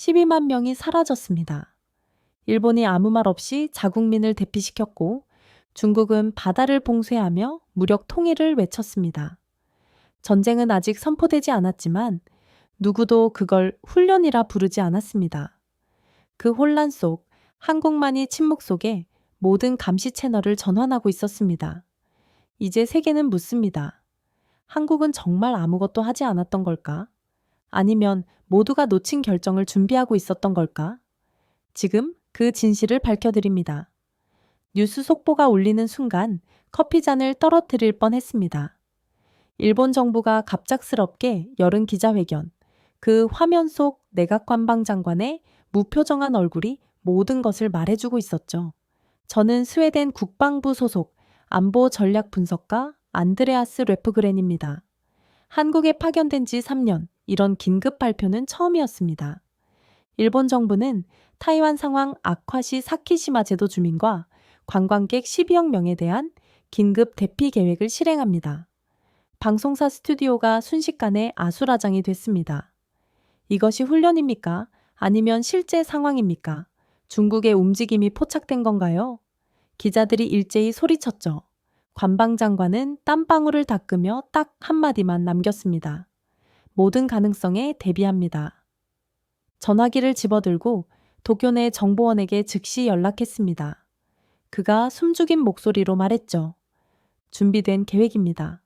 12만 명이 사라졌습니다. 일본이 아무 말 없이 자국민을 대피시켰고 중국은 바다를 봉쇄하며 무력 통일을 외쳤습니다. 전쟁은 아직 선포되지 않았지만 누구도 그걸 훈련이라 부르지 않았습니다. 그 혼란 속 한국만이 침묵 속에 모든 감시 채널을 전환하고 있었습니다. 이제 세계는 묻습니다. 한국은 정말 아무것도 하지 않았던 걸까? 아니면 모두가 놓친 결정을 준비하고 있었던 걸까? 지금 그 진실을 밝혀드립니다. 뉴스 속보가 울리는 순간 커피 잔을 떨어뜨릴 뻔했습니다. 일본 정부가 갑작스럽게 열은 기자회견, 그 화면 속 내각관방장관의 무표정한 얼굴이 모든 것을 말해주고 있었죠. 저는 스웨덴 국방부 소속 안보 전략 분석가 안드레아스 레프그렌입니다. 한국에 파견된 지 3년, 이런 긴급 발표는 처음이었습니다. 일본 정부는 타이완 상황 악화 시 사키시마 제도 주민과 관광객 12억 명에 대한 긴급 대피 계획을 실행합니다. 방송사 스튜디오가 순식간에 아수라장이 됐습니다. 이것이 훈련입니까? 아니면 실제 상황입니까? 중국의 움직임이 포착된 건가요? 기자들이 일제히 소리쳤죠. 관방장관은 땀방울을 닦으며 딱 한마디만 남겼습니다. 모든 가능성에 대비합니다. 전화기를 집어들고 도쿄 내 정보원에게 즉시 연락했습니다. 그가 숨죽인 목소리로 말했죠. 준비된 계획입니다.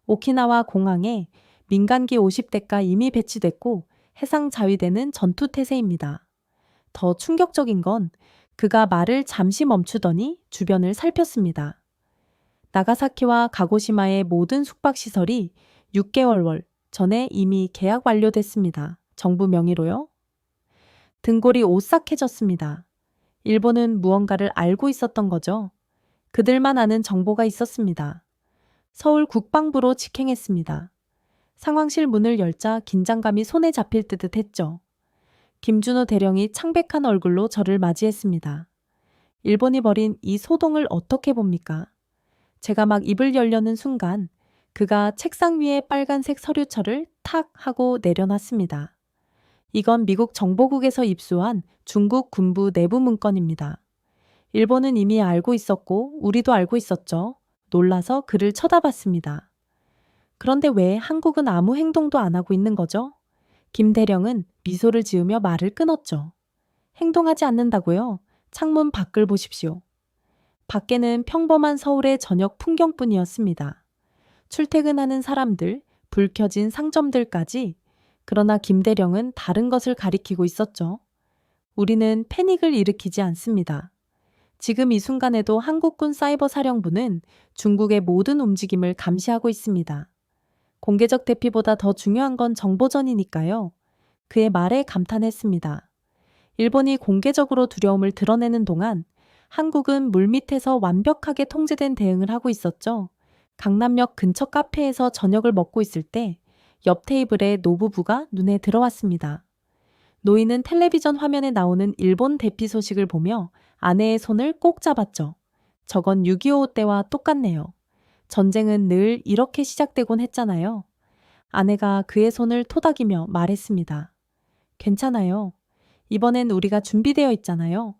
오키나와 공항에 민간기 50대가 이미 배치됐고 해상 자위대는 전투 태세입니다. 더 충격적인 건 그가 말을 잠시 멈추더니 주변을 살폈습니다. 나가사키와 가고시마의 모든 숙박시설이 6개월 전에 이미 계약 완료됐습니다. 정부 명의로요? 등골이 오싹해졌습니다. 일본은 무언가를 알고 있었던 거죠. 그들만 아는 정보가 있었습니다. 서울 국방부로 직행했습니다. 상황실 문을 열자 긴장감이 손에 잡힐 듯 했죠. 김준호 대령이 창백한 얼굴로 저를 맞이했습니다. 일본이 벌인 이 소동을 어떻게 봅니까? 제가 막 입을 열려는 순간 그가 책상 위에 빨간색 서류철을 탁 하고 내려놨습니다. 이건 미국 정보국에서 입수한 중국 군부 내부 문건입니다. 일본은 이미 알고 있었고 우리도 알고 있었죠. 놀라서 그를 쳐다봤습니다. 그런데 왜 한국은 아무 행동도 안 하고 있는 거죠? 김 대령은 미소를 지으며 말을 끊었죠. 행동하지 않는다고요? 창문 밖을 보십시오. 밖에는 평범한 서울의 저녁 풍경뿐이었습니다. 출퇴근하는 사람들, 불 켜진 상점들까지. 그러나 김 대령은 다른 것을 가리키고 있었죠. 우리는 패닉을 일으키지 않습니다. 지금 이 순간에도 한국군 사이버 사령부는 중국의 모든 움직임을 감시하고 있습니다. 공개적 대피보다 더 중요한 건 정보전이니까요. 그의 말에 감탄했습니다. 일본이 공개적으로 두려움을 드러내는 동안 한국은 물밑에서 완벽하게 통제된 대응을 하고 있었죠. 강남역 근처 카페에서 저녁을 먹고 있을 때 옆 테이블에 노부부가 눈에 들어왔습니다. 노인은 텔레비전 화면에 나오는 일본 대피 소식을 보며 아내의 손을 꼭 잡았죠. 저건 6.25 때와 똑같네요. 전쟁은 늘 이렇게 시작되곤 했잖아요. 아내가 그의 손을 토닥이며 말했습니다. 괜찮아요. 이번엔 우리가 준비되어 있잖아요.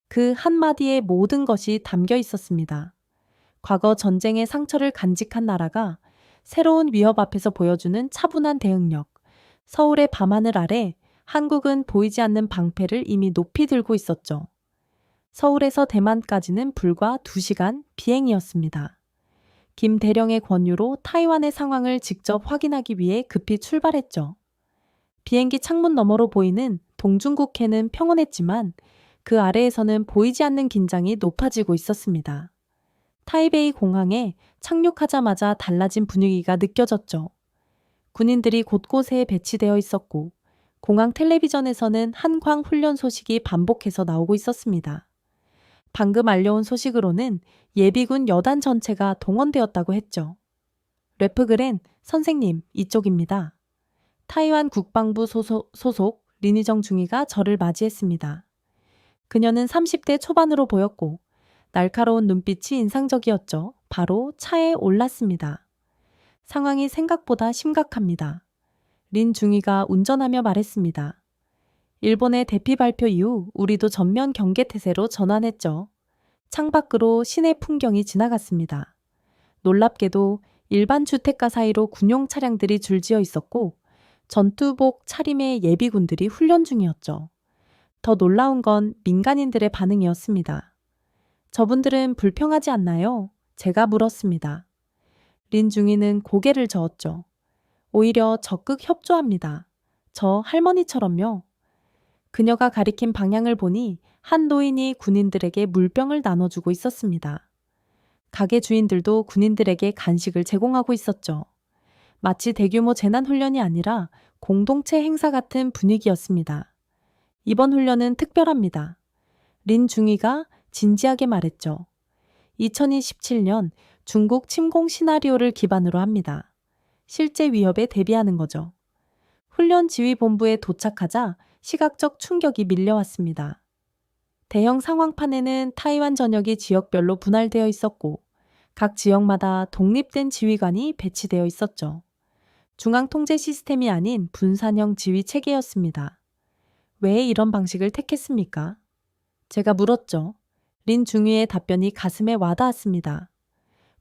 그 한마디에 모든 것이 담겨 있었습니다. 과거 전쟁의 상처를 간직한 나라가 새로운 위협 앞에서 보여주는 차분한 대응력. 서울의 밤하늘 아래 한국은 보이지 않는 방패를 이미 높이 들고 있었죠. 서울에서 대만까지는 불과 2시간 비행이었습니다. 김 대령의 권유로 타이완의 상황을 직접 확인하기 위해 급히 출발했죠. 비행기 창문 너머로 보이는 동중국해는 평온했지만 그 아래에서는 보이지 않는 긴장이 높아지고 있었습니다. 타이베이 공항에 착륙하자마자 달라진 분위기가 느껴졌죠. 군인들이 곳곳에 배치되어 있었고 공항 텔레비전에서는 한광 훈련 소식이 반복해서 나오고 있었습니다. 방금 알려온 소식으로는 예비군 여단 전체가 동원되었다고 했죠. 레프그렌 선생님, 이쪽입니다. 타이완 국방부 소속 린희정 중위가 저를 맞이했습니다. 그녀는 30대 초반으로 보였고 날카로운 눈빛이 인상적이었죠. 바로 차에 올랐습니다. 상황이 생각보다 심각합니다. 린 중위가 운전하며 말했습니다. 일본의 대피 발표 이후 우리도 전면 경계 태세로 전환했죠. 창밖으로 시내 풍경이 지나갔습니다. 놀랍게도 일반 주택가 사이로 군용 차량들이 줄지어 있었고 전투복 차림의 예비군들이 훈련 중이었죠. 더 놀라운 건 민간인들의 반응이었습니다. 저분들은 불평하지 않나요? 제가 물었습니다. 린 중위는 고개를 저었죠. 오히려 적극 협조합니다. 저 할머니처럼요. 그녀가 가리킨 방향을 보니 한 노인이 군인들에게 물병을 나눠주고 있었습니다. 가게 주인들도 군인들에게 간식을 제공하고 있었죠. 마치 대규모 재난훈련이 아니라 공동체 행사 같은 분위기였습니다. 이번 훈련은 특별합니다. 린 중위가 진지하게 말했죠. 2027년 중국 침공 시나리오를 기반으로 합니다. 실제 위협에 대비하는 거죠. 훈련 지휘본부에 도착하자 시각적 충격이 밀려왔습니다. 대형 상황판에는 타이완 전역이 지역별로 분할되어 있었고 각 지역마다 독립된 지휘관이 배치되어 있었죠. 중앙 통제 시스템이 아닌 분산형 지휘 체계였습니다. 왜 이런 방식을 택했습니까? 제가 물었죠. 린 중위의 답변이 가슴에 와닿았습니다.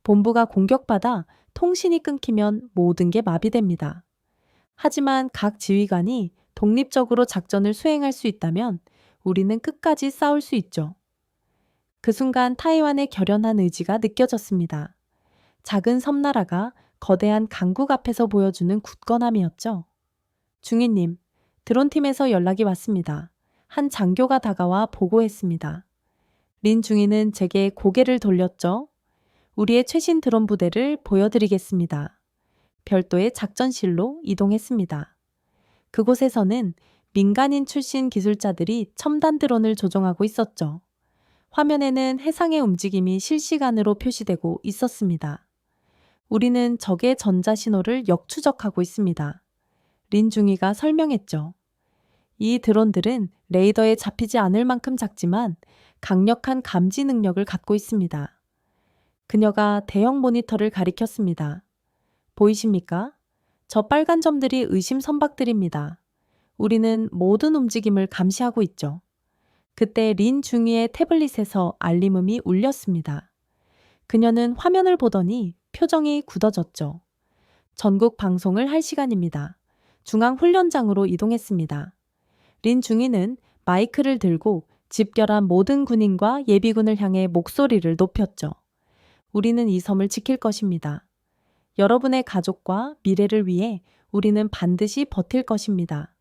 본부가 공격받아 통신이 끊기면 모든 게 마비됩니다. 하지만 각 지휘관이 독립적으로 작전을 수행할 수 있다면 우리는 끝까지 싸울 수 있죠. 그 순간 타이완의 결연한 의지가 느껴졌습니다. 작은 섬나라가 거대한 강국 앞에서 보여주는 굳건함이었죠. 중위님, 드론팀에서 연락이 왔습니다. 한 장교가 다가와 보고했습니다. 린 중위는 제게 고개를 돌렸죠. 우리의 최신 드론 부대를 보여드리겠습니다. 별도의 작전실로 이동했습니다. 그곳에서는 민간인 출신 기술자들이 첨단 드론을 조종하고 있었죠. 화면에는 해상의 움직임이 실시간으로 표시되고 있었습니다. 우리는 적의 전자신호를 역추적하고 있습니다. 린 중위가 설명했죠. 이 드론들은 레이더에 잡히지 않을 만큼 작지만 강력한 감지 능력을 갖고 있습니다. 그녀가 대형 모니터를 가리켰습니다. 보이십니까? 저 빨간 점들이 의심 선박들입니다. 우리는 모든 움직임을 감시하고 있죠. 그때 린 중위의 태블릿에서 알림음이 울렸습니다. 그녀는 화면을 보더니 표정이 굳어졌죠. 전국 방송을 할 시간입니다. 중앙훈련장으로 이동했습니다. 린 중위는 마이크를 들고 집결한 모든 군인과 예비군을 향해 목소리를 높였죠. 우리는 이 섬을 지킬 것입니다. 여러분의 가족과 미래를 위해 우리는 반드시 버틸 것입니다.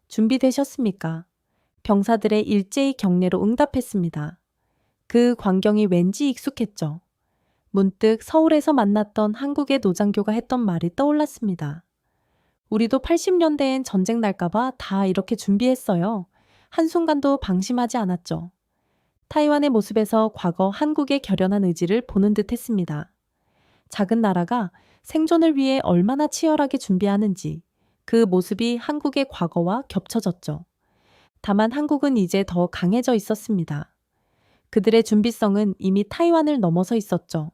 준비되셨습니까? 병사들의 일제히 경례로 응답했습니다. 그 광경이 왠지 익숙했죠. 문득 서울에서 만났던 한국의 노장교가 했던 말이 떠올랐습니다. 우리도 80년대엔 전쟁 날까봐 다 이렇게 준비했어요. 한순간도 방심하지 않았죠. 타이완의 모습에서 과거 한국의 결연한 의지를 보는 듯 했습니다. 작은 나라가 생존을 위해 얼마나 치열하게 준비하는지 그 모습이 한국의 과거와 겹쳐졌죠. 다만 한국은 이제 더 강해져 있었습니다. 그들의 준비성은 이미 타이완을 넘어서 있었죠.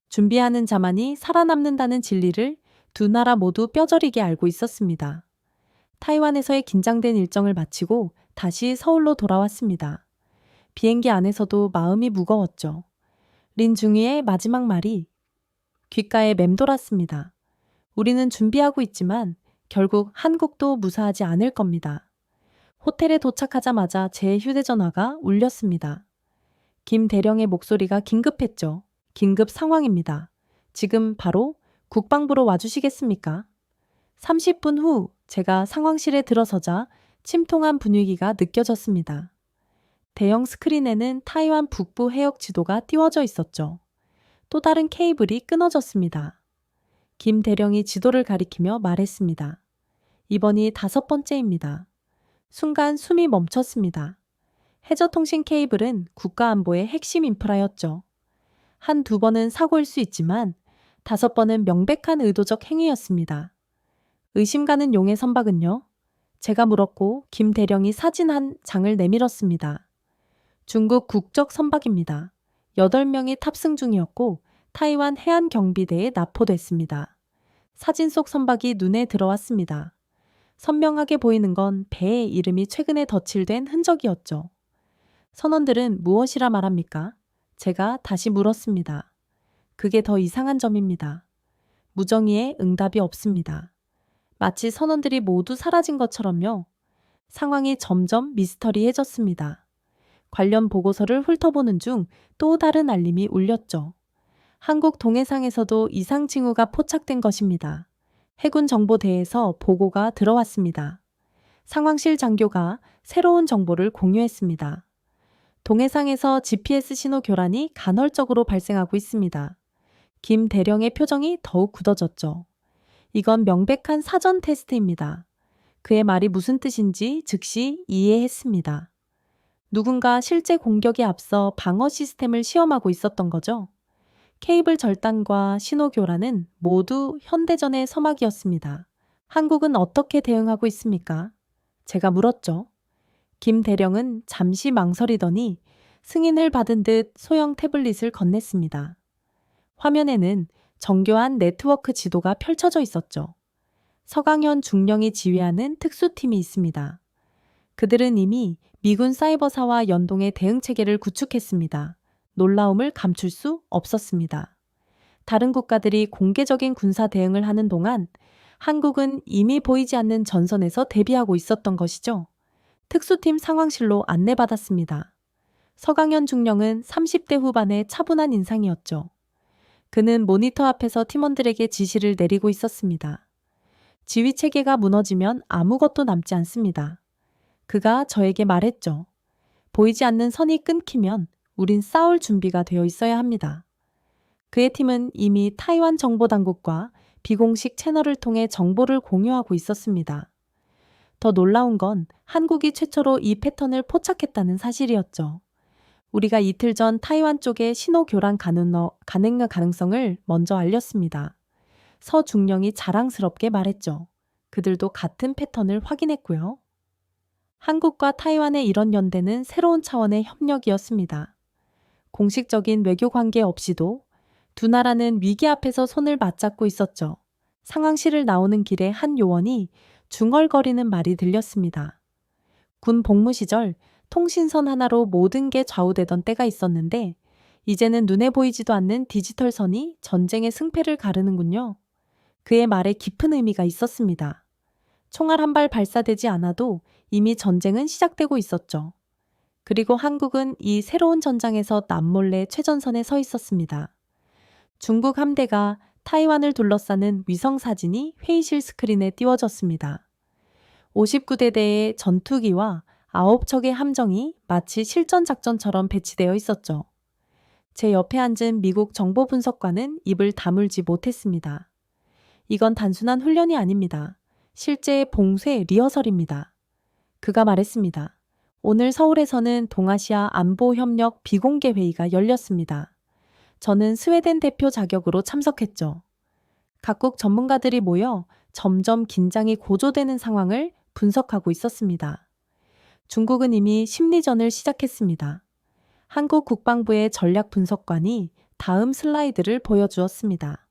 준비하는 자만이 살아남는다는 진리를 두 나라 모두 뼈저리게 알고 있었습니다. 타이완에서의 긴장된 일정을 마치고 다시 서울로 돌아왔습니다. 비행기 안에서도 마음이 무거웠죠. 린 중위의 마지막 말이 귓가에 맴돌았습니다. 우리는 준비하고 있지만 결국 한국도 무사하지 않을 겁니다. 호텔에 도착하자마자 제 휴대전화가 울렸습니다. 김 대령의 목소리가 긴급했죠. 긴급 상황입니다. 지금 바로 국방부로 와주시겠습니까? 30분 후 제가 상황실에 들어서자 침통한 분위기가 느껴졌습니다. 대형 스크린에는 타이완 북부 해역 지도가 띄워져 있었죠. 또 다른 케이블이 끊어졌습니다. 김 대령이 지도를 가리키며 말했습니다. 이번이 5번째입니다. 순간 숨이 멈췄습니다. 해저통신 케이블은 국가안보의 핵심 인프라였죠. 한두 번은 사고일 수 있지만 5번은 명백한 의도적 행위였습니다. 의심 가는 용의 선박은요? 제가 물었고 김 대령이 사진 한 장을 내밀었습니다. 중국 국적 선박입니다. 8명이 탑승 중이었고 타이완 해안경비대에 납포됐습니다. 사진 속 선박이 눈에 들어왔습니다. 선명하게 보이는 건 배의 이름이 최근에 덧칠된 흔적이었죠. 선원들은 무엇이라 말합니까? 제가 다시 물었습니다. 그게 더 이상한 점입니다. 무정의에 응답이 없습니다. 마치 선원들이 모두 사라진 것처럼요. 상황이 점점 미스터리해졌습니다. 관련 보고서를 훑어보는 중 또 다른 알림이 울렸죠. 한국 동해상에서도 이상 징후가 포착된 것입니다. 해군 정보대에서 보고가 들어왔습니다. 상황실 장교가 새로운 정보를 공유했습니다. 동해상에서 GPS 신호 교란이 간헐적으로 발생하고 있습니다. 김 대령의 표정이 더욱 굳어졌죠. 이건 명백한 사전 테스트입니다. 그의 말이 무슨 뜻인지 즉시 이해했습니다. 누군가 실제 공격에 앞서 방어 시스템을 시험하고 있었던 거죠. 케이블 절단과 신호 교란은 모두 현대전의 서막이었습니다. 한국은 어떻게 대응하고 있습니까? 제가 물었죠. 김 대령은 잠시 망설이더니 승인을 받은 듯 소형 태블릿을 건넸습니다. 화면에는 정교한 네트워크 지도가 펼쳐져 있었죠. 서강현 중령이 지휘하는 특수팀이 있습니다. 그들은 이미 미군 사이버사와 연동해 대응 체계를 구축했습니다. 놀라움을 감출 수 없었습니다. 다른 국가들이 공개적인 군사 대응을 하는 동안 한국은 이미 보이지 않는 전선에서 대비하고 있었던 것이죠. 특수팀 상황실로 안내받았습니다. 서강현 중령은 30대 후반의 차분한 인상이었죠. 그는 모니터 앞에서 팀원들에게 지시를 내리고 있었습니다. 지휘 체계가 무너지면 아무것도 남지 않습니다. 그가 저에게 말했죠. 보이지 않는 선이 끊기면 우린 싸울 준비가 되어 있어야 합니다. 그의 팀은 이미 타이완 정보당국과 비공식 채널을 통해 정보를 공유하고 있었습니다. 더 놀라운 건 한국이 최초로 이 패턴을 포착했다는 사실이었죠. 우리가 이틀 전 타이완 쪽의 신호 교란 가능성을 먼저 알렸습니다. 서중령이 자랑스럽게 말했죠. 그들도 같은 패턴을 확인했고요. 한국과 타이완의 이런 연대는 새로운 차원의 협력이었습니다. 공식적인 외교 관계 없이도 두 나라는 위기 앞에서 손을 맞잡고 있었죠. 상황실을 나오는 길에 한 요원이 중얼거리는 말이 들렸습니다. 군 복무 시절 통신선 하나로 모든 게 좌우되던 때가 있었는데 이제는 눈에 보이지도 않는 디지털 선이 전쟁의 승패를 가르는군요. 그의 말에 깊은 의미가 있었습니다. 총알 한 발 발사되지 않아도 이미 전쟁은 시작되고 있었죠. 그리고 한국은 이 새로운 전장에서 남몰래 최전선에 서 있었습니다. 중국 함대가 타이완을 둘러싸는 위성 사진이 회의실 스크린에 띄워졌습니다. 59대대의 전투기와 9척의 함정이 마치 실전 작전처럼 배치되어 있었죠. 제 옆에 앉은 미국 정보분석관은 입을 다물지 못했습니다. 이건 단순한 훈련이 아닙니다. 실제 봉쇄 리허설입니다. 그가 말했습니다. 오늘 서울에서는 동아시아 안보협력 비공개 회의가 열렸습니다. 저는 스웨덴 대표 자격으로 참석했죠. 각국 전문가들이 모여 점점 긴장이 고조되는 상황을 분석하고 있었습니다. 중국은 이미 심리전을 시작했습니다. 한국 국방부의 전략 분석관이 다음 슬라이드를 보여주었습니다.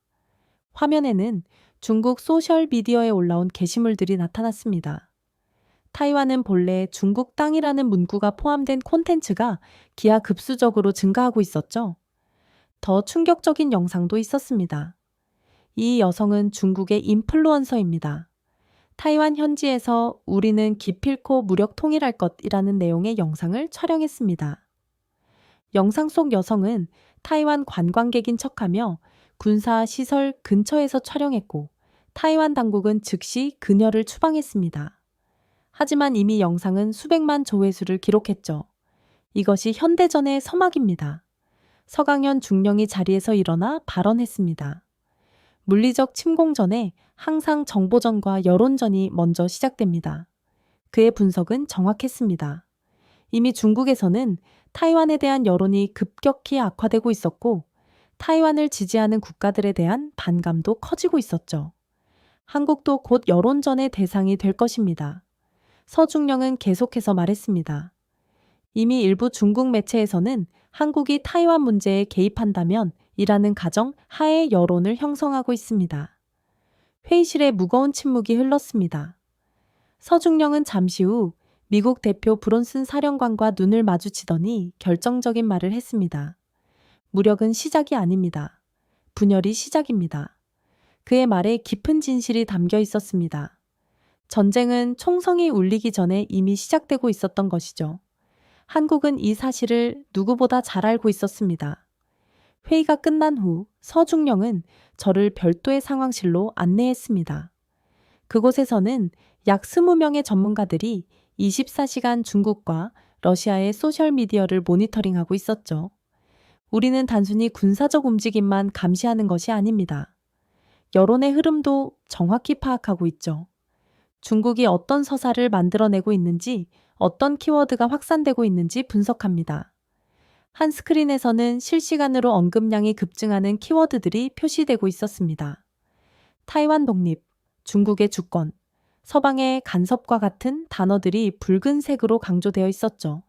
화면에는 중국 소셜미디어에 올라온 게시물들이 나타났습니다. 타이완은 본래 중국 땅이라는 문구가 포함된 콘텐츠가 기하급수적으로 증가하고 있었죠. 더 충격적인 영상도 있었습니다. 이 여성은 중국의 인플루언서입니다. 타이완 현지에서 우리는 기필코 무력 통일할 것이라는 내용의 영상을 촬영했습니다. 영상 속 여성은 타이완 관광객인 척하며 군사 시설 근처에서 촬영했고 타이완 당국은 즉시 그녀를 추방했습니다. 하지만 이미 영상은 수백만 조회수를 기록했죠. 이것이 현대전의 서막입니다. 서강현 중령이 자리에서 일어나 발언했습니다. 물리적 침공전에 항상 정보전과 여론전이 먼저 시작됩니다. 그의 분석은 정확했습니다. 이미 중국에서는 타이완에 대한 여론이 급격히 악화되고 있었고 타이완을 지지하는 국가들에 대한 반감도 커지고 있었죠. 한국도 곧 여론전의 대상이 될 것입니다. 서중령은 계속해서 말했습니다. 이미 일부 중국 매체에서는 한국이 타이완 문제에 개입한다면 이라는 가정 하에 여론을 형성하고 있습니다. 회의실에 무거운 침묵이 흘렀습니다. 서중령은 잠시 후 미국 대표 브론슨 사령관과 눈을 마주치더니 결정적인 말을 했습니다. 무력은 시작이 아닙니다. 분열이 시작입니다. 그의 말에 깊은 진실이 담겨 있었습니다. 전쟁은 총성이 울리기 전에 이미 시작되고 있었던 것이죠. 한국은 이 사실을 누구보다 잘 알고 있었습니다. 회의가 끝난 후 서중령은 저를 별도의 상황실로 안내했습니다. 그곳에서는 약 20명의 전문가들이 24시간 중국과 러시아의 소셜미디어를 모니터링하고 있었죠. 우리는 단순히 군사적 움직임만 감시하는 것이 아닙니다. 여론의 흐름도 정확히 파악하고 있죠. 중국이 어떤 서사를 만들어내고 있는지, 어떤 키워드가 확산되고 있는지 분석합니다. 한 스크린에서는 실시간으로 언급량이 급증하는 키워드들이 표시되고 있었습니다. 타이완 독립, 중국의 주권, 서방의 간섭과 같은 단어들이 붉은색으로 강조되어 있었죠.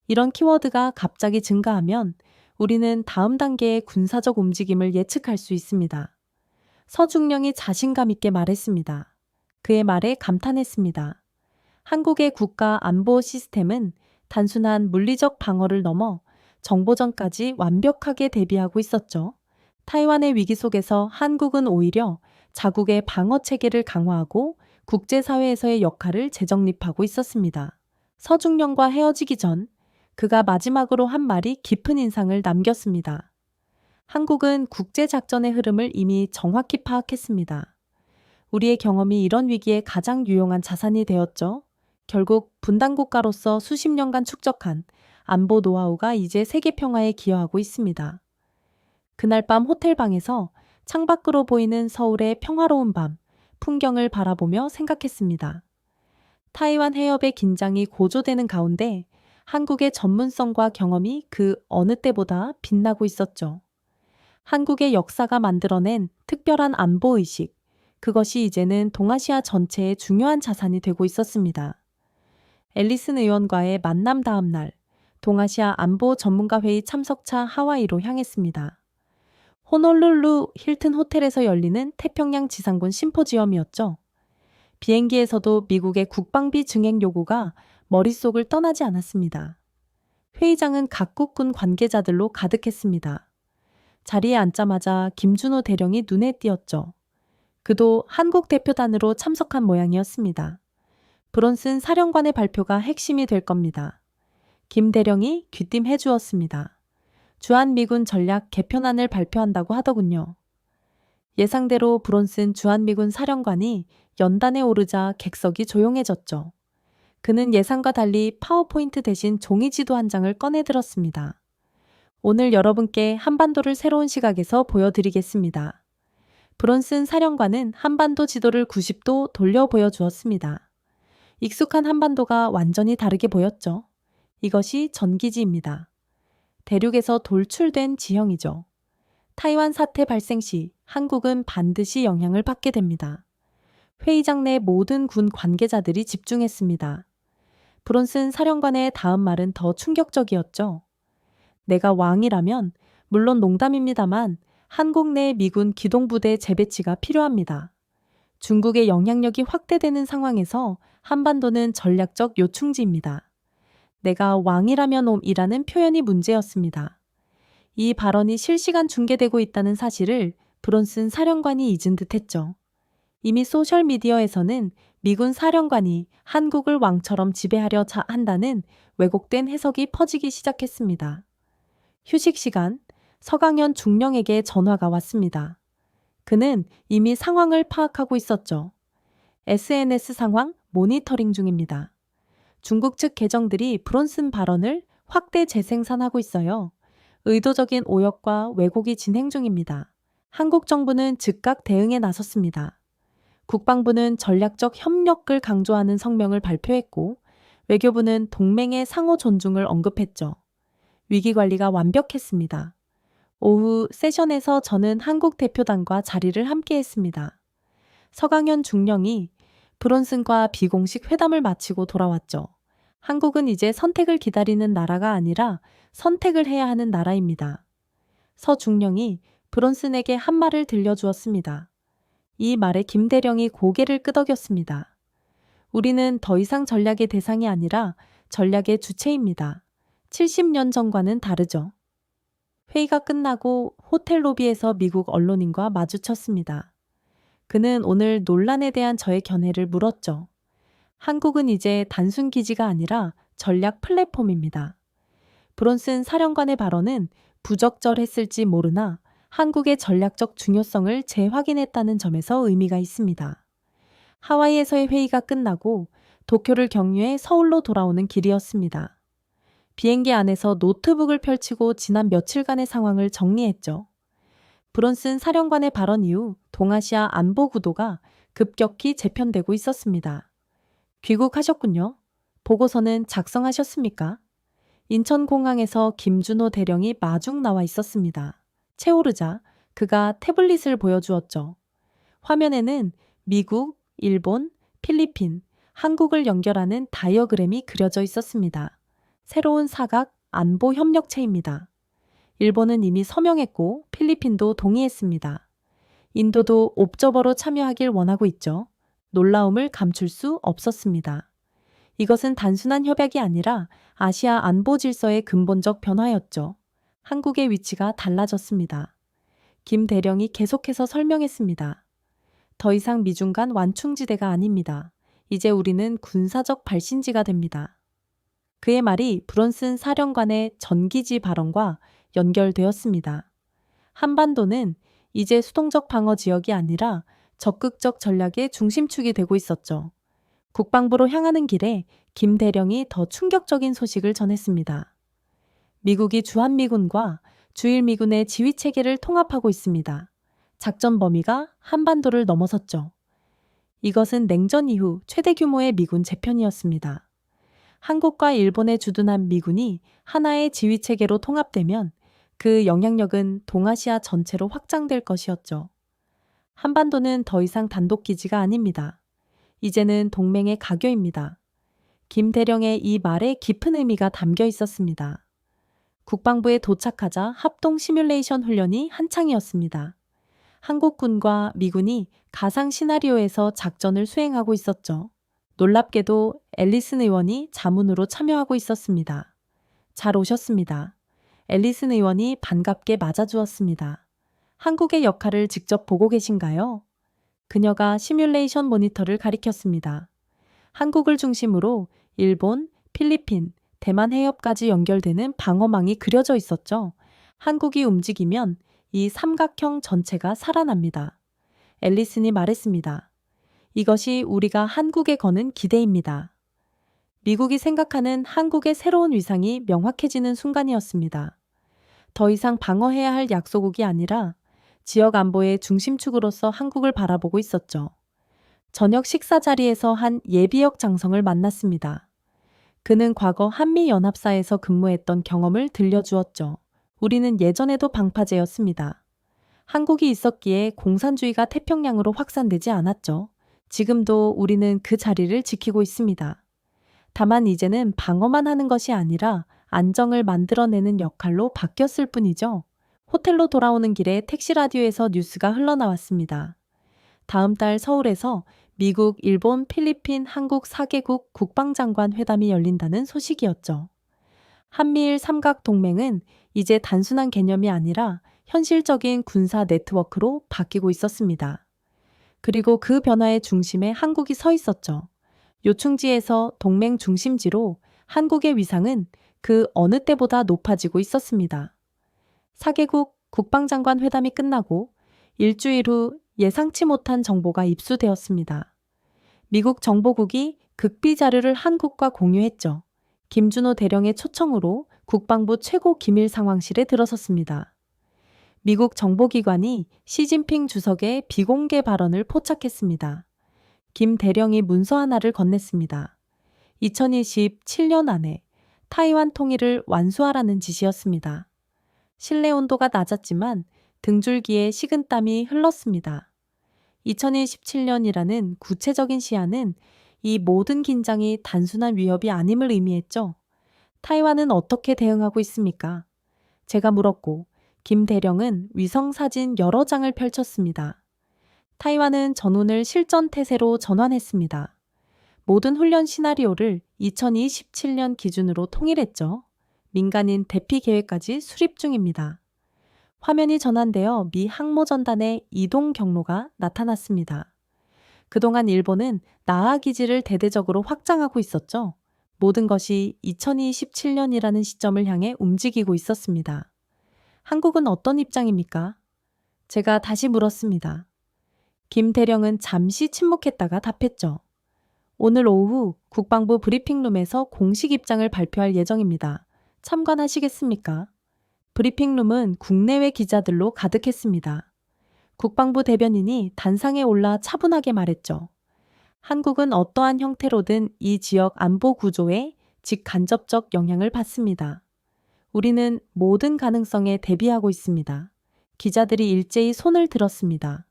이런 키워드가 갑자기 증가하면 우리는 다음 단계의 군사적 움직임을 예측할 수 있습니다. 서중령이 자신감 있게 말했습니다. 그의 말에 감탄했습니다. 한국의 국가 안보 시스템은 단순한 물리적 방어를 넘어 정보전까지 완벽하게 대비하고 있었죠. 타이완의 위기 속에서 한국은 오히려 자국의 방어 체계를 강화하고 국제사회에서의 역할을 재정립하고 있었습니다. 서중령과 헤어지기 전 그가 마지막으로 한 말이 깊은 인상을 남겼습니다. 한국은 국제작전의 흐름을 이미 정확히 파악했습니다. 우리의 경험이 이런 위기에 가장 유용한 자산이 되었죠. 결국 분단국가로서 수십 년간 축적한 안보 노하우가 이제 세계 평화에 기여하고 있습니다. 그날 밤 호텔방에서 창밖으로 보이는 서울의 평화로운 밤, 풍경을 바라보며 생각했습니다. 타이완 해협의 긴장이 고조되는 가운데 한국의 전문성과 경험이 그 어느 때보다 빛나고 있었죠. 한국의 역사가 만들어낸 특별한 안보의식, 그것이 이제는 동아시아 전체의 중요한 자산이 되고 있었습니다. 앨리슨 의원과의 만남 다음 날, 동아시아 안보 전문가 회의 참석차 하와이로 향했습니다. 호놀룰루 힐튼 호텔에서 열리는 태평양 지상군 심포지엄이었죠. 비행기에서도 미국의 국방비 증액 요구가 머릿속을 떠나지 않았습니다. 회의장은 각국 군 관계자들로 가득했습니다. 자리에 앉자마자 김준호 대령이 눈에 띄었죠. 그도 한국 대표단으로 참석한 모양이었습니다. 브론슨 사령관의 발표가 핵심이 될 겁니다. 김 대령이 귀띔해 주었습니다. 주한미군 전략 개편안을 발표한다고 하더군요. 예상대로 브론슨 주한미군 사령관이 연단에 오르자 객석이 조용해졌죠. 그는 예상과 달리 파워포인트 대신 종이 지도 한 장을 꺼내 들었습니다. 오늘 여러분께 한반도를 새로운 시각에서 보여드리겠습니다. 브론슨 사령관은 한반도 지도를 90도 돌려 보여주었습니다. 익숙한 한반도가 완전히 다르게 보였죠. 이것이 전기지입니다. 대륙에서 돌출된 지형이죠. 타이완 사태 발생 시 한국은 반드시 영향을 받게 됩니다. 회의장 내 모든 군 관계자들이 집중했습니다. 브론슨 사령관의 다음 말은 더 충격적이었죠. 내가 왕이라면, 물론 농담입니다만 한국 내 미군 기동부대 재배치가 필요합니다. 중국의 영향력이 확대되는 상황에서 한반도는 전략적 요충지입니다. 내가 왕이라면 옴이라는 표현이 문제였습니다. 이 발언이 실시간 중계되고 있다는 사실을 브론슨 사령관이 잊은 듯했죠. 이미 소셜미디어에서는 미군 사령관이 한국을 왕처럼 지배하려 한다는 왜곡된 해석이 퍼지기 시작했습니다. 휴식 시간, 서강현 중령에게 전화가 왔습니다. 그는 이미 상황을 파악하고 있었죠. SNS 상황 모니터링 중입니다. 중국 측 계정들이 브론슨 발언을 확대 재생산하고 있어요. 의도적인 오역과 왜곡이 진행 중입니다. 한국 정부는 즉각 대응에 나섰습니다. 국방부는 전략적 협력을 강조하는 성명을 발표했고, 외교부는 동맹의 상호 존중을 언급했죠. 위기관리가 완벽했습니다. 오후 세션에서 저는 한국 대표단과 자리를 함께 했습니다. 서강현 중령이 브론슨과 비공식 회담을 마치고 돌아왔죠. 한국은 이제 선택을 기다리는 나라가 아니라 선택을 해야 하는 나라입니다. 서 중령이 브론슨에게 한 말을 들려주었습니다. 이 말에 김 대령이 고개를 끄덕였습니다. 우리는 더 이상 전략의 대상이 아니라 전략의 주체입니다. 70년 전과는 다르죠. 회의가 끝나고 호텔 로비에서 미국 언론인과 마주쳤습니다. 그는 오늘 논란에 대한 저의 견해를 물었죠. 한국은 이제 단순 기지가 아니라 전략 플랫폼입니다. 브론슨 사령관의 발언은 부적절했을지 모르나 한국의 전략적 중요성을 재확인했다는 점에서 의미가 있습니다. 하와이에서의 회의가 끝나고 도쿄를 경유해 서울로 돌아오는 길이었습니다. 비행기 안에서 노트북을 펼치고 지난 며칠간의 상황을 정리했죠. 브론슨 사령관의 발언 이후 동아시아 안보 구도가 급격히 재편되고 있었습니다. 귀국하셨군요. 보고서는 작성하셨습니까? 인천공항에서 김준호 대령이 마중 나와 있었습니다. 채오르자 그가 태블릿을 보여주었죠. 화면에는 미국, 일본, 필리핀, 한국을 연결하는 다이어그램이 그려져 있었습니다. 새로운 사각 안보 협력체입니다. 일본은 이미 서명했고 필리핀도 동의했습니다. 인도도 옵저버로 참여하길 원하고 있죠. 놀라움을 감출 수 없었습니다. 이것은 단순한 협약이 아니라 아시아 안보 질서의 근본적 변화였죠. 한국의 위치가 달라졌습니다. 김 대령이 계속해서 설명했습니다. 더 이상 미중 간 완충지대가 아닙니다. 이제 우리는 군사적 발신지가 됩니다. 그의 말이 브론슨 사령관의 전기지 발언과 연결되었습니다. 한반도는 이제 수동적 방어 지역이 아니라 적극적 전략의 중심축이 되고 있었죠. 국방부로 향하는 길에 김 대령이 더 충격적인 소식을 전했습니다. 미국이 주한미군과 주일미군의 지휘체계를 통합하고 있습니다. 작전 범위가 한반도를 넘어섰죠. 이것은 냉전 이후 최대 규모의 미군 재편이었습니다. 한국과 일본에 주둔한 미군이 하나의 지휘체계로 통합되면 그 영향력은 동아시아 전체로 확장될 것이었죠. 한반도는 더 이상 단독기지가 아닙니다. 이제는 동맹의 가교입니다. 김 대령의 이 말에 깊은 의미가 담겨 있었습니다. 국방부에 도착하자 합동 시뮬레이션 훈련이 한창이었습니다. 한국군과 미군이 가상 시나리오에서 작전을 수행하고 있었죠. 놀랍게도 앨리슨 의원이 자문으로 참여하고 있었습니다. 잘 오셨습니다. 앨리슨 의원이 반갑게 맞아주었습니다. 한국의 역할을 직접 보고 계신가요? 그녀가 시뮬레이션 모니터를 가리켰습니다. 한국을 중심으로 일본, 필리핀, 대만 해협까지 연결되는 방어망이 그려져 있었죠. 한국이 움직이면 이 삼각형 전체가 살아납니다. 앨리슨이 말했습니다. 이것이 우리가 한국에 거는 기대입니다. 미국이 생각하는 한국의 새로운 위상이 명확해지는 순간이었습니다. 더 이상 방어해야 할 약소국이 아니라 지역 안보의 중심축으로서 한국을 바라보고 있었죠. 저녁 식사 자리에서 한 예비역 장성을 만났습니다. 그는 과거 한미연합사에서 근무했던 경험을 들려주었죠. 우리는 예전에도 방파제였습니다. 한국이 있었기에 공산주의가 태평양으로 확산되지 않았죠. 지금도 우리는 그 자리를 지키고 있습니다. 다만 이제는 방어만 하는 것이 아니라 안정을 만들어내는 역할로 바뀌었을 뿐이죠. 호텔로 돌아오는 길에 택시 라디오에서 뉴스가 흘러나왔습니다. 다음 달 서울에서 미국, 일본, 필리핀, 한국 4개국 국방장관 회담이 열린다는 소식이었죠. 한미일 삼각 동맹은 이제 단순한 개념이 아니라 현실적인 군사 네트워크로 바뀌고 있었습니다. 그리고 그 변화의 중심에 한국이 서 있었죠. 요충지에서 동맹 중심지로 한국의 위상은 그 어느 때보다 높아지고 있었습니다. 4개국 국방장관 회담이 끝나고 일주일 후 예상치 못한 정보가 입수되었습니다. 미국 정보국이 극비 자료를 한국과 공유했죠. 김준호 대령의 초청으로 국방부 최고 기밀 상황실에 들어섰습니다. 미국 정보기관이 시진핑 주석의 비공개 발언을 포착했습니다. 김 대령이 문서 하나를 건넸습니다. 2027년 안에 타이완 통일을 완수하라는 지시였습니다. 실내 온도가 낮았지만 등줄기에 식은땀이 흘렀습니다. 2027년이라는 구체적인 시한은 이 모든 긴장이 단순한 위협이 아님을 의미했죠. 타이완은 어떻게 대응하고 있습니까? 제가 물었고 김 대령은 위성사진 여러 장을 펼쳤습니다. 타이완은 전운을 실전태세로 전환했습니다. 모든 훈련 시나리오를 2027년 기준으로 통일했죠. 민간인 대피 계획까지 수립 중입니다. 화면이 전환되어 미 항모전단의 이동 경로가 나타났습니다. 그동안 일본은 나하 기지를 대대적으로 확장하고 있었죠. 모든 것이 2027년이라는 시점을 향해 움직이고 있었습니다. 한국은 어떤 입장입니까? 제가 다시 물었습니다. 김 대령은 잠시 침묵했다가 답했죠. 오늘 오후 국방부 브리핑룸에서 공식 입장을 발표할 예정입니다. 참관하시겠습니까? 브리핑룸은 국내외 기자들로 가득했습니다. 국방부 대변인이 단상에 올라 차분하게 말했죠. 한국은 어떠한 형태로든 이 지역 안보 구조에 직간접적 영향을 받습니다. 우리는 모든 가능성에 대비하고 있습니다. 기자들이 일제히 손을 들었습니다.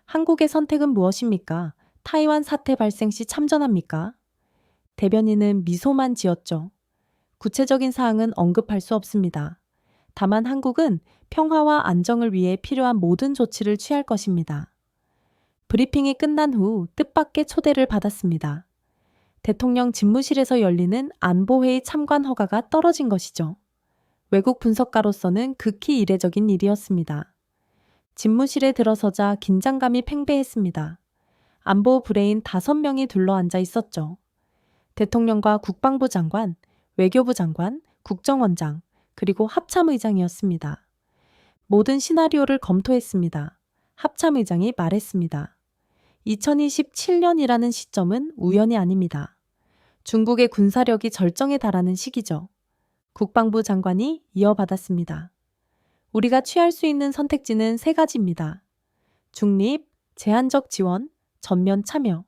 한국의 선택은 무엇입니까? 타이완 사태 발생 시 참전합니까? 대변인은 미소만 지었죠. 구체적인 사항은 언급할 수 없습니다. 다만 한국은 평화와 안정을 위해 필요한 모든 조치를 취할 것입니다. 브리핑이 끝난 후 뜻밖의 초대를 받았습니다. 대통령 집무실에서 열리는 안보회의 참관 허가가 떨어진 것이죠. 외국 분석가로서는 극히 이례적인 일이었습니다. 집무실에 들어서자 긴장감이 팽배했습니다. 안보 브레인 5명이 둘러앉아 있었죠. 대통령과 국방부 장관, 외교부 장관, 국정원장, 그리고 합참의장이었습니다. 모든 시나리오를 검토했습니다. 합참의장이 말했습니다. 2027년이라는 시점은 우연이 아닙니다. 중국의 군사력이 절정에 달하는 시기죠. 국방부 장관이 이어받았습니다. 우리가 취할 수 있는 선택지는 3가지입니다. 중립, 제한적 지원, 전면 참여.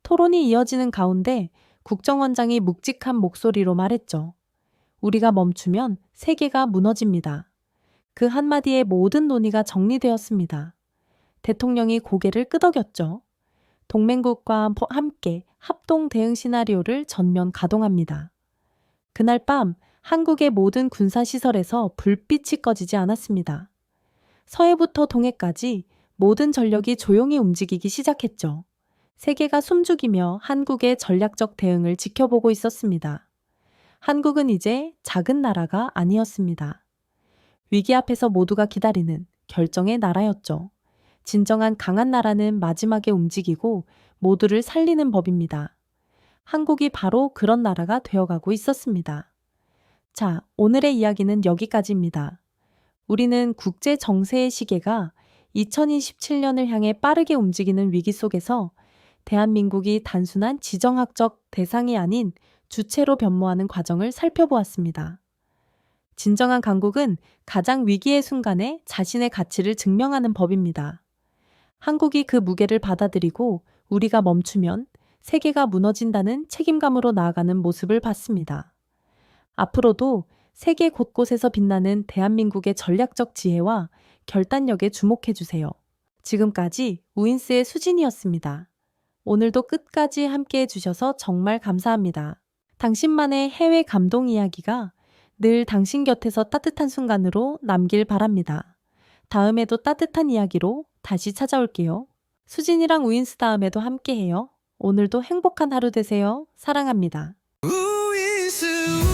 토론이 이어지는 가운데 국정원장이 묵직한 목소리로 말했죠. 우리가 멈추면 세계가 무너집니다. 그 한마디에 모든 논의가 정리되었습니다. 대통령이 고개를 끄덕였죠. 동맹국과 함께 합동 대응 시나리오를 전면 가동합니다. 그날 밤 한국의 모든 군사시설에서 불빛이 꺼지지 않았습니다. 서해부터 동해까지 모든 전력이 조용히 움직이기 시작했죠. 세계가 숨죽이며 한국의 전략적 대응을 지켜보고 있었습니다. 한국은 이제 작은 나라가 아니었습니다. 위기 앞에서 모두가 기다리는 결정의 나라였죠. 진정한 강한 나라는 마지막에 움직이고 모두를 살리는 법입니다. 한국이 바로 그런 나라가 되어가고 있었습니다. 자, 오늘의 이야기는 여기까지입니다. 우리는 국제 정세의 시계가 2027년을 향해 빠르게 움직이는 위기 속에서 대한민국이 단순한 지정학적 대상이 아닌 주체로 변모하는 과정을 살펴보았습니다. 진정한 강국은 가장 위기의 순간에 자신의 가치를 증명하는 법입니다. 한국이 그 무게를 받아들이고 우리가 멈추면 세계가 무너진다는 책임감으로 나아가는 모습을 봤습니다. 앞으로도 세계 곳곳에서 빛나는 대한민국의 전략적 지혜와 결단력에 주목해주세요. 지금까지 우인스의 수진이었습니다. 오늘도 끝까지 함께해 주셔서 정말 감사합니다. 당신만의 해외 감동 이야기가 늘 당신 곁에서 따뜻한 순간으로 남길 바랍니다. 다음에도 따뜻한 이야기로 다시 찾아올게요. 수진이랑 우인스 다음에도 함께해요. 오늘도 행복한 하루 되세요. 사랑합니다. 우인수